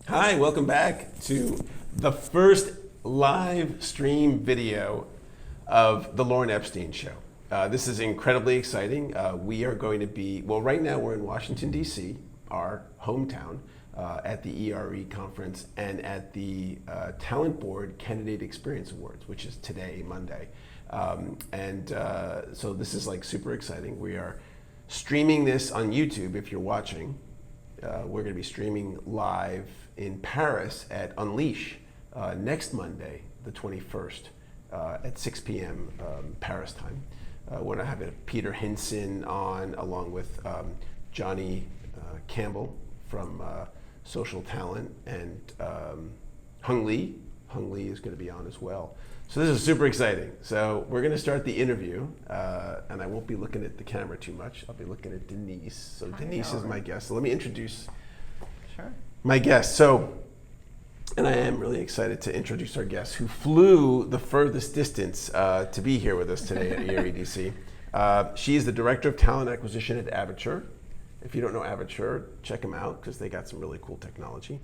Hi, welcome back to the first live stream video of the Lauren Epstein Show. This is incredibly exciting. We are going to be, well, right now we're in Washington, D.C., our hometown, at the ERE conference and at the Talent Board Candidate Experience Awards, which is today, Monday. So this is like super exciting. We are streaming this on YouTube if you're watching. We're going to be streaming live in Paris at Unleash next Monday, the 21st, at 6 p.m. Paris time. We're going to have Peter Hinson on, along with Johnny Campbell from Social Talent, and Hung Lee. Hung Lee is going to be on as well. So this is super exciting. So we're going to start the interview, and I won't be looking at the camera too much. I'll be looking at Denise. So Denise is my guest. So let me introduce my guest. So, and I am really excited to introduce our guest who flew the furthest distance to be here with us today at EREDC. She is the Director of Talent Acquisition at Avature. If you don't know Avature, check them out because they got some really cool technology.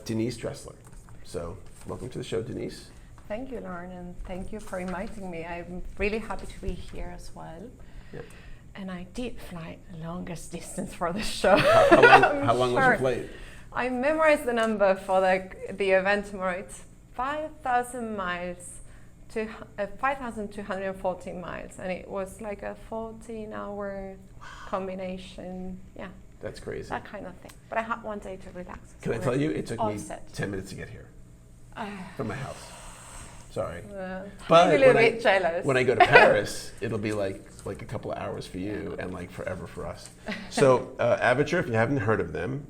Denise Dressler. So welcome to the show, Denise. Thank you, Lauren, and thank you for inviting me. I'm really happy to be here as well. Yep. And I did fly the longest distance for the show. How long was your flight? I memorized the number for the event tomorrow. It's 5,000 miles to 5,240 miles, and it was like a 14-hour combination. Yeah. That's crazy. That kind of thing. But I had one day to relax. Can I tell you, it took me 10 minutes to get here from my house. Sorry. But a little bit jealous. When I go to Paris, it'll be like a couple of hours for you and like forever for us. So Avature, if you haven't heard of them,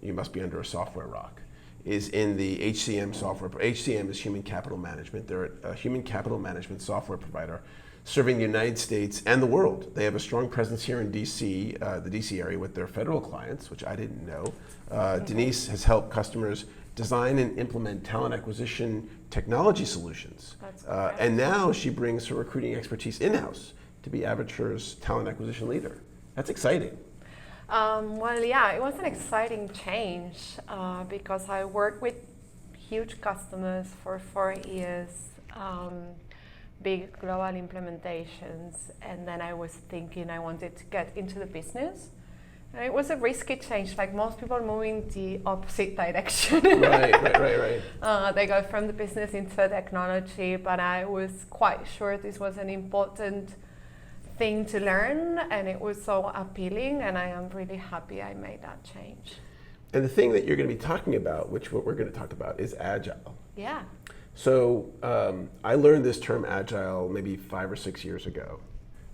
you must be under a software rock, is in the HCM software. HCM is Human Capital Management. They're a human capital management software provider serving the United States and the world. They have a strong presence here in DC, the DC area, with their federal clients, which I didn't know. Denise has helped customers design and implement talent acquisition technology solutions. And now she brings her recruiting expertise in-house to be Avature's talent acquisition leader. That's exciting. Well, yeah, it was an exciting change because I worked with huge customers for 4 years, big global implementations, and then I was thinking I wanted to get into the business. And it was a risky change, like most people moving the opposite direction. Right. They go from the business into technology, but I was quite sure this was an important thing to learn, and it was so appealing, and I am really happy I made that change. And the thing that you're going to be talking about, which what we're going to talk about, is Agile. Yeah. So I learned this term Agile maybe 5 or 6 years ago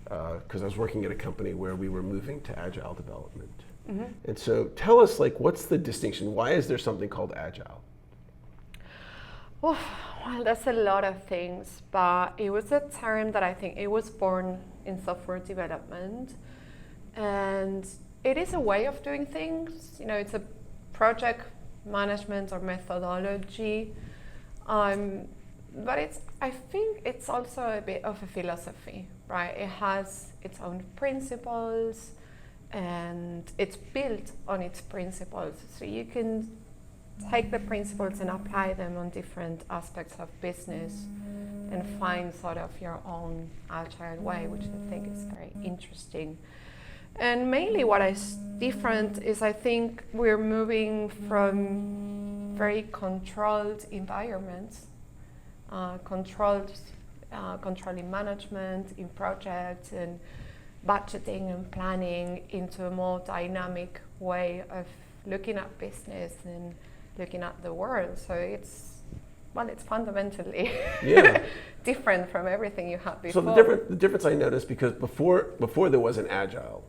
because I was working at a company where we were moving to Agile development. Mm-hmm. And so tell us, like, what's the distinction? Why is there something called Agile? Well, that's a lot of things, but it was a term that I think it was born in software development, and it is a way of doing things. You know, it's a project management or methodology, but I think it's also a bit of a philosophy, right? It has its own principles, and it's built on its principles. So you can take the principles and apply them on different aspects of business and find sort of your own agile way, which I think is very interesting. And mainly what is different is I think we're moving from very controlled environments, controlling management in projects and budgeting and planning, into a more dynamic way of looking at business and looking at the world. So it's fundamentally different from everything you had before. So the difference I noticed, because before there was an Agile,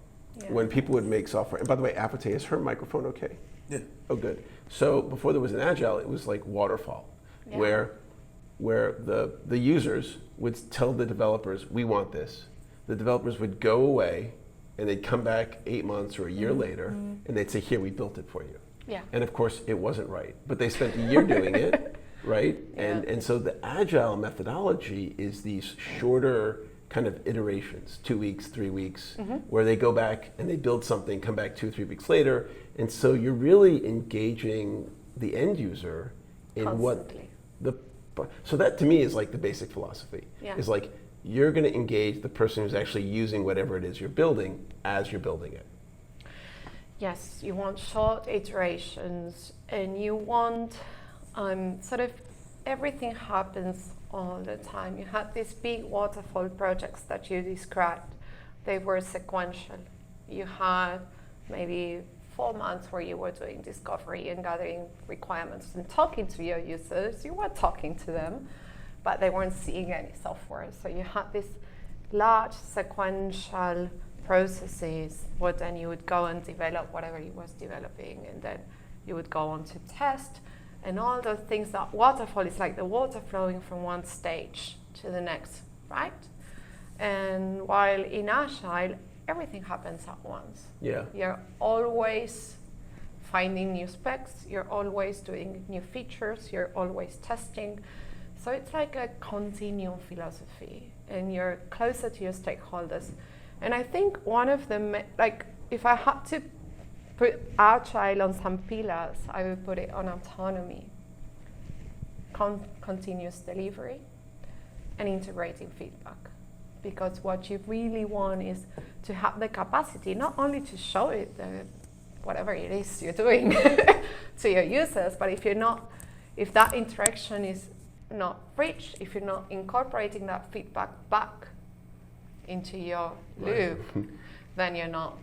when people would make software, and by the way, Afotey, is her microphone okay? Yeah. Oh, good. So before there was an Agile, it was like waterfall, where the users would tell the developers, we want this. The developers would go away, and they'd come back 8 months or a year later, and they'd say, here, we built it for you. Yeah. And of course, it wasn't right. But they spent a year doing it, right? Yeah. And so the Agile methodology is these shorter kind of iterations, 2 weeks, 3 weeks, where they go back and they build something, come back 2 or 3 weeks later. And so you're really engaging the end user in Constantly. so that to me is like the basic philosophy. Yeah. Is like you're going to engage the person who's actually using whatever it is you're building as you're building it. Yes, you want short iterations, and you want sort of everything happens all the time. You had these big waterfall projects that you described. They were sequential. You had maybe 4 months where you were doing discovery and gathering requirements and talking to your users. You were talking to them, but they weren't seeing any software. So you had this large sequential processes where then you would go and develop whatever you was developing, and then you would go on to test, and all those things. That waterfall is like the water flowing from one stage to the next, right? And while in Agile, everything happens at once. Yeah. You're always finding new specs, you're always doing new features, you're always testing. So it's like a continuum philosophy, and you're closer to your stakeholders. And I think one of them, like if I had to put Agile on some pillars, I would put it on autonomy, continuous delivery, and integrating feedback. Because what you really want is to have the capacity not only to show it, whatever it is you're doing to your users, but if that interaction is not rich, if you're not incorporating that feedback back into your loop, then you're not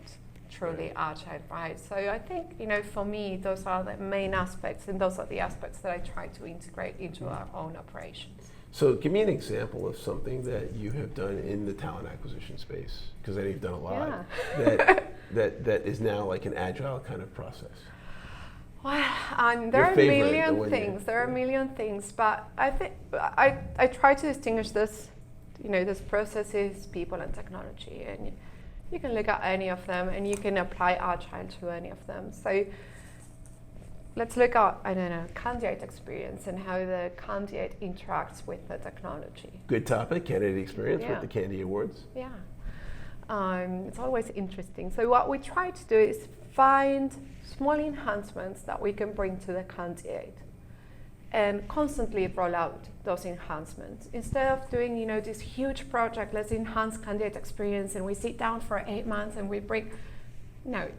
truly Agile, right? So I think, for me, those are the main aspects, and those are the aspects that I try to integrate into our own operations. So give me an example of something that you have done in the talent acquisition space, because I know you've done a lot, that is now like an Agile kind of process. Well, there are a million things. There are a million things, but I think I try to distinguish this. There's processes, people, and technology, and you can look at any of them, and you can apply Agile to any of them. So let's look at, candidate experience and how the candidate interacts with the technology. Good topic, candidate experience with the Candy Awards. Yeah. It's always interesting. So what we try to do is find small enhancements that we can bring to the candidate and constantly roll out those enhancements. Instead of doing, this huge project, let's enhance candidate experience, and we sit down for 8 months and we bring, no.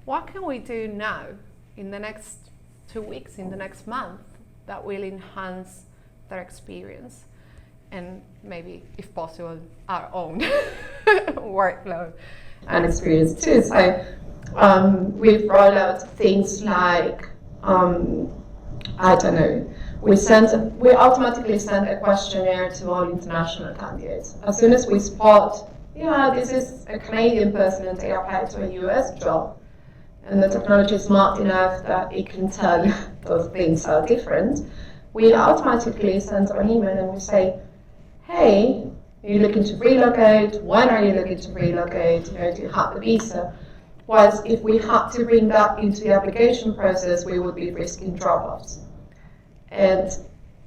What can we do now in the next 2 weeks, in the next month, that will enhance their experience? And maybe, if possible, our own workflow and experience too. So we've rolled out things like, we automatically send a questionnaire to all international candidates. As soon as we spot, this is a Canadian person and they apply to a US job, and the technology is smart enough that it can tell those things are different, we automatically send an email and we say, hey, are you looking to relocate? When are you looking to relocate? Do you have the visa? Whereas if we had to bring that into the application process, we would be risking drop-offs. And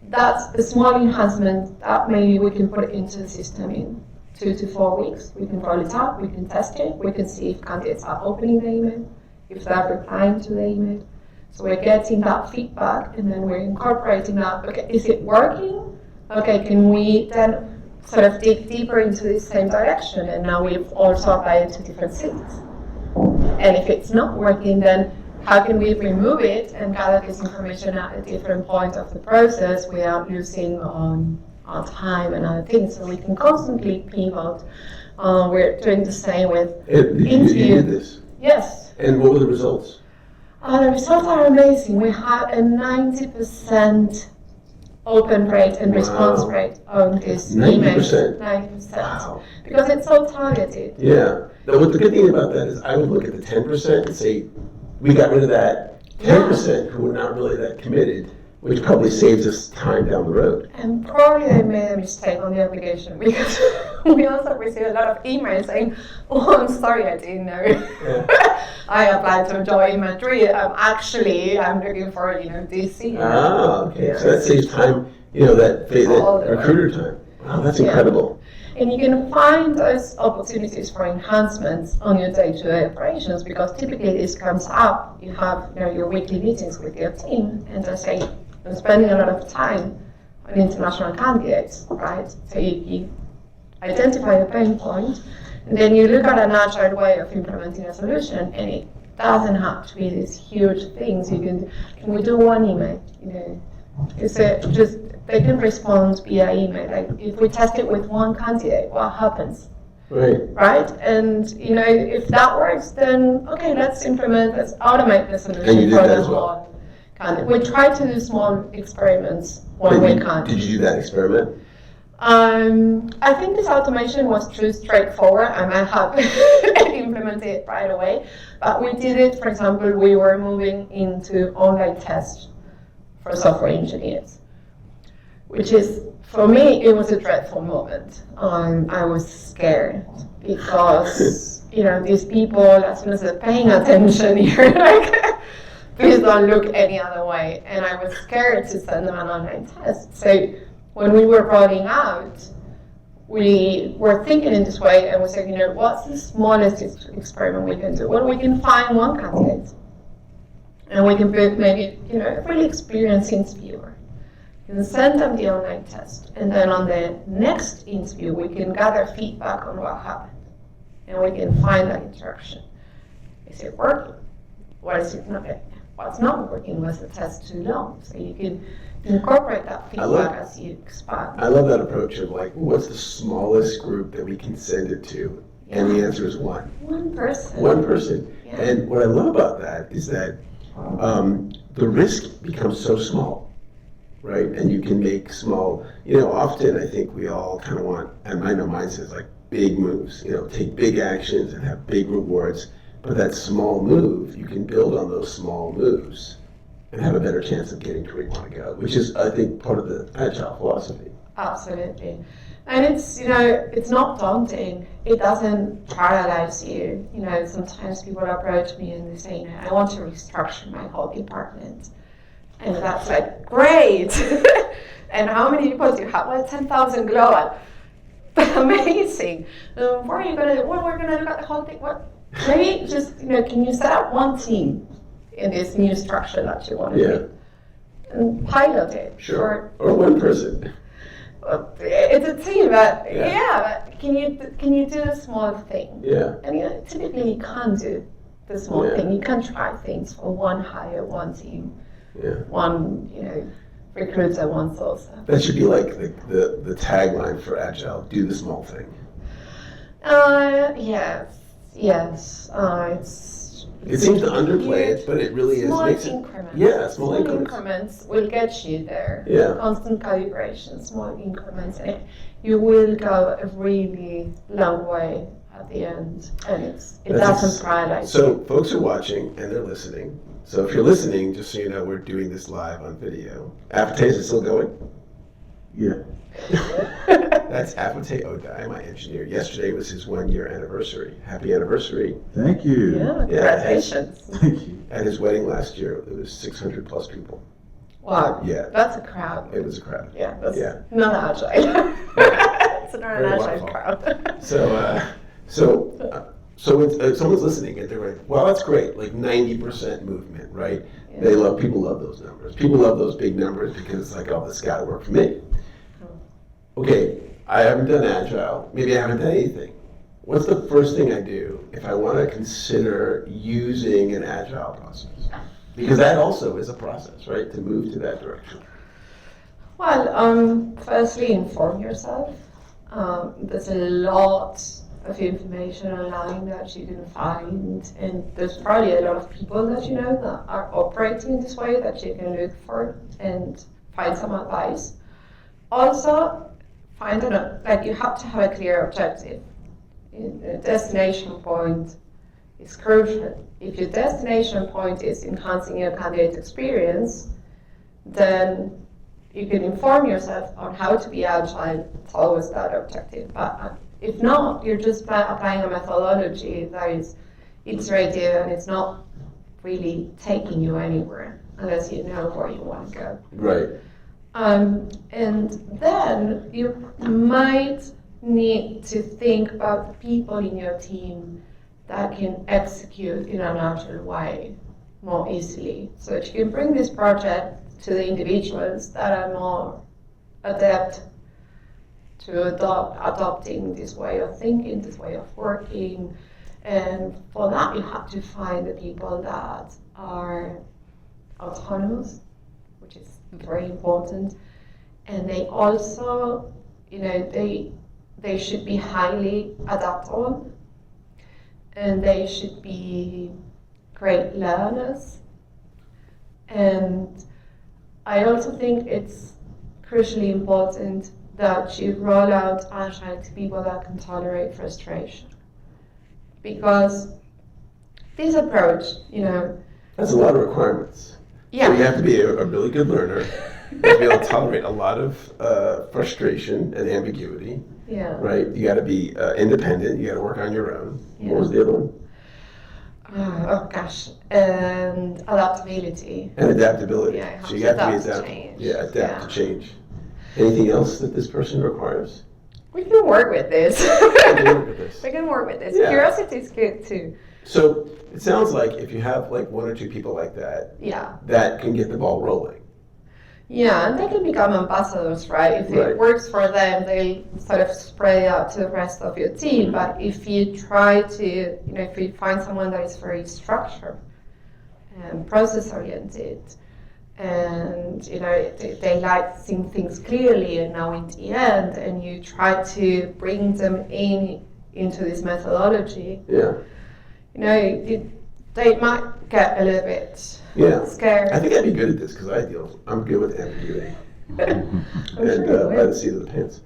that's a small enhancement that maybe we can put it into the system in 2 to 4 weeks. We can roll it out, we can test it, we can see if candidates are opening the email, if they're replying to the email. So we're getting that feedback, and then we're incorporating that. Okay, is it working? Okay, can we then sort of dig deeper into the same direction? And now we've also applied it to different cities. And if it's not working, then how can we remove it and gather this information at a different point of the process without losing on time and other things? So we can constantly pivot. We're doing the same with interview. You did this? Yes. And what were the results? The results are amazing. We had a 90% open rate and response rate on this 90%? 90%. Wow. Because it's so targeted. Yeah. Now, what the good thing about that is I would look at the 10% and say, we got rid of that 10% who were not really that committed, which probably saves us time down the road. And probably they made a mistake on the application, because we also received a lot of emails saying, oh, I'm sorry, I didn't know. Yeah. I applied to a job in Madrid. I'm looking for, DC. Ah, okay. So that saves time, that recruiter time. Wow, that's incredible. And you can find those opportunities for enhancements on your day-to-day operations, because typically this comes up. You have your weekly meetings with your team, and they say, I'm spending a lot of time on international candidates, right? So you identify the pain point, and then you look at an agile way of implementing a solution, and it doesn't have to be these huge things. Can we do one email? It's just they can respond via email. Like if we test it with one candidate, what happens? Right? And if that works, then okay, let's automate the solution for the whole candidate. We try to do small experiments when we can. Did you do that experiment? I think this automation was too straightforward. I might have implemented it right away, but we did it. For example, we were moving into online tests for software engineers, which is, for me, it was a dreadful moment. I was scared because these people, as soon as they're paying attention, you're like, please don't look any other way. And I was scared to send them an online test. So when we were rolling out, we were thinking in this way, and we said, what's the smallest experiment we can do? Well, we can find one candidate, and we can put maybe a really experienced interviewer. We can send them the online test, and then on the next interview, we can gather feedback on what happened, and we can find that interaction. Is it working? What's not working? Was the test too long? So you can incorporate that feedback as you expand. I love that approach of like, what's the smallest group that we can send it to? Yeah. And the answer is one. One person. One person. Yeah. And what I love about that is that the risk becomes so small, right? And you can make small, often I think we all kind of want, and I know mine says like big moves, take big actions and have big rewards. But that small move, you can build on those small moves and have a better chance of getting to where you want to go, which is, I think, part of the Agile philosophy. Absolutely. And it's not daunting. It doesn't paralyze you. Sometimes people approach me and they say, I want to restructure my whole department. And that's like, great. And how many people do you have? Well, 10,000 global. Amazing. What are you going to do? Well, we're going to look at the whole thing. What? Maybe just, can you set up one team in this new structure that you want to do? And pilot it. Sure. Or one person. It's a team, but but can you do a small thing? Yeah. And typically you can't do the small thing. You can try things for one hire, one team, one, recruiter, one sourcer. That should be like the tagline for Agile, do the small thing. Yes, it seems to underplay it, but it really small is. Increments. Small increments will get you there. Yeah. Constant calibration, small increments, and you will go a really long way at the end, and it doesn't paralyze. So folks are watching and they're listening. So if you're listening, just so you know, we're doing this live on video. Afotey, is it still going? Yeah. That's Afotey Odai, my engineer. Yesterday was his 1-year anniversary. Happy anniversary. Thank you. Yeah, congratulations. Thank you. At his wedding last year, it was 600 plus people. Wow. Yeah. That's a crowd. It was a crowd. Yeah, that's not agile. It's not an agile crowd. So someone's listening and they're like, well, that's great, like 90% movement, right? Yeah. People love those numbers. People love those big numbers because it's like, oh, this got to work for me. Okay, I haven't done Agile. Maybe I haven't done anything. What's the first thing I do if I want to consider using an Agile process? Because that also is a process, right, to move to that direction. Well, firstly, inform yourself. There's a lot of information online that you can find, and there's probably a lot of people that you know that are operating this way that you can look for and find some advice. Also, you have to have a clear objective. The destination point is crucial. If your destination point is enhancing your candidate experience, then you can inform yourself on how to be agile towards that objective. But if not, you're just applying a methodology that is iterative and it's not really taking you anywhere unless you know where you want to go. Right. And then you might need to think about the people in your team that can execute in an agile way more easily. So that you can bring this project to the individuals that are more adept to adopting this way of thinking, this way of working. And for that, you have to find the people that are autonomous, which is very important. And they also, they should be highly adaptable, and they should be great learners. And I also think it's crucially important that you roll out Agile to people that can tolerate frustration. Because this approach, That's a lot of requirements. yeah. So you have to be a really good learner. You have to be able to tolerate a lot of frustration and ambiguity, Yeah. right? You got to be independent. You got to work on your own. Yeah. What was the other one? Oh gosh, and adaptability. And adaptability. Yeah, So you have to be adapt to adaptable. change. Yeah, adapt Yeah. to change. Anything else that this person requires? We can work with this. can work with this. We can work with this. Yeah. Curiosity is good too. So it sounds like if you have like one or two people like that, Yeah. that can get the ball rolling. Yeah, and they can become ambassadors, right? If Right. it works for them, they sort of spread out to the rest of your team. But if you try to, if you find someone that is very structured and process-oriented, and they like seeing things clearly and knowing the end, and you try to bring them into this methodology, Yeah. they might get a little bit Yeah. scared. I think I'd be good at this because I'm good with ambiguity I'm and sure you by will. the seat of the pants.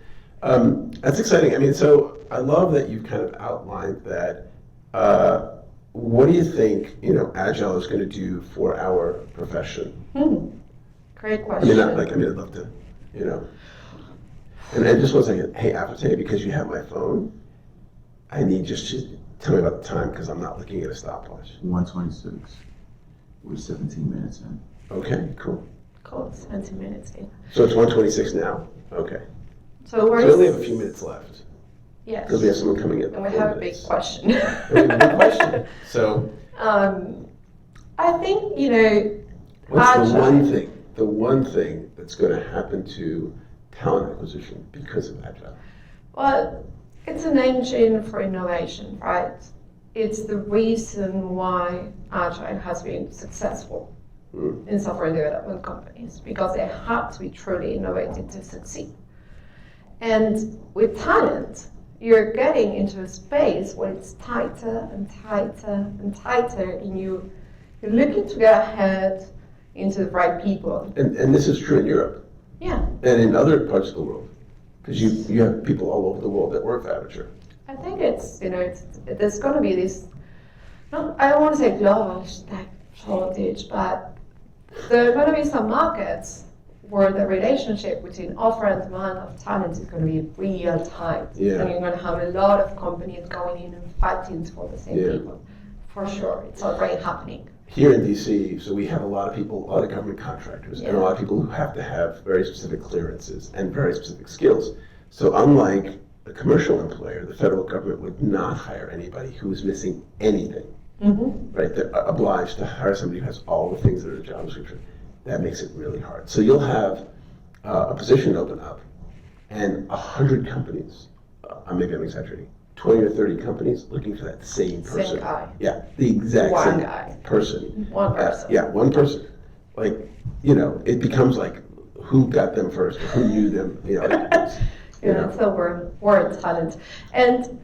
That's exciting. I mean, so I love that you've kind of outlined that. What do you think, Agile is going to do for our profession? Great I question. mean, I'd love to, And just one second. Hey, Afotey, because you have my phone, I need just to tell me about the time because I'm not looking at a stopwatch. 126. We're 17 minutes in. Okay, cool. Cool, 70 minutes in. So it's 1:26 now. Okay. So So we're we only have a few minutes left yes, because we have someone coming in. and we 4 have a big minutes. question. We have a big question. So I think what's Agile. the one thing that's going to happen to talent acquisition because of Agile? Well, it's an engine for innovation, right? It's the reason why Agile has been successful in software development companies, because they have to be truly innovative to succeed. And with talent, you're getting into a space where it's tighter and tighter and tighter, and you're looking to get ahead into the right people. And this is true in Europe Yeah, and in other parts of the world because you have people all over the world that work for Avature. I think it's there's going to be this. I don't want to say global shortage, but there are going to be some markets where the relationship between offer and demand of talent is going to be real tight. Yeah. And you're going to have a lot of companies going in and fighting for the same Yeah. people. For sure, it's already happening. Here in DC, so we have a lot of people, a lot of government contractors, and a Yeah. lot of people who have to have very specific clearances and very specific skills. So unlike a commercial employer, the federal government would not hire anybody who is missing anything. Right? They're obliged to hire somebody who has all the things that are in the job description. That makes it really hard. So you'll have a position open up, and 100 companies, maybe I'm exaggerating, 20 or 30 companies looking for that same person. Same guy. Yeah, the exact One same guy. person. One person. Yeah, one person. Like, it becomes like who got them first, or who knew them. So we're talent. And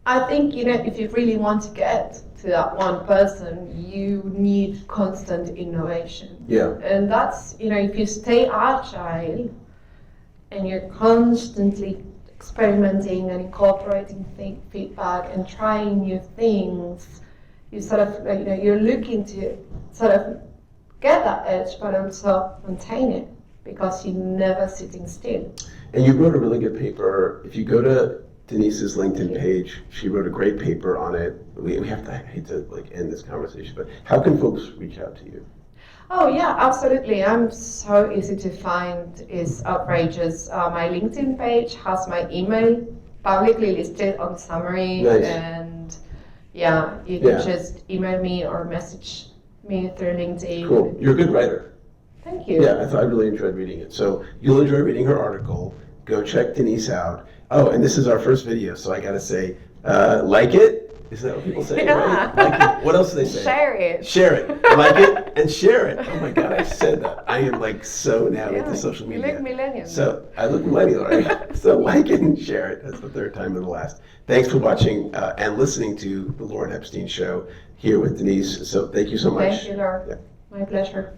I think, if you really want to get to that one person, you need constant innovation. Yeah. And that's, if you stay agile and you're constantly experimenting and incorporating feedback and trying new things, you sort of, you're looking to sort of get that edge, but also maintain it because you're never sitting still. And you wrote a really good paper. If you go to Denise's LinkedIn page, she wrote a great paper on it. We have to, I hate to end this conversation, but how can folks reach out to you? Oh yeah, absolutely. I'm so easy to find. It's outrageous. My LinkedIn page has my email publicly listed on summary. Nice. And yeah, you can Yeah. just email me or message me through LinkedIn. Cool. You're a good writer. Thank you. Yeah, I really enjoyed reading it. So you'll enjoy reading her article. Go check Denise out. Oh, and this is our first video, so I gotta say, like it. Is that what people say? Yeah. Right? Like it. What else do they say? Share it. Share it. Like it and share it. Oh my God, I said that. I am like so now Yeah, into social you media. look millennial. So I look millennial, right? So like it and share it. That's the third time in the last. Thanks for watching and listening to the Lauren Epstein Show here with Denise. So thank you so much. Thank you, Laura. Yeah. My pleasure.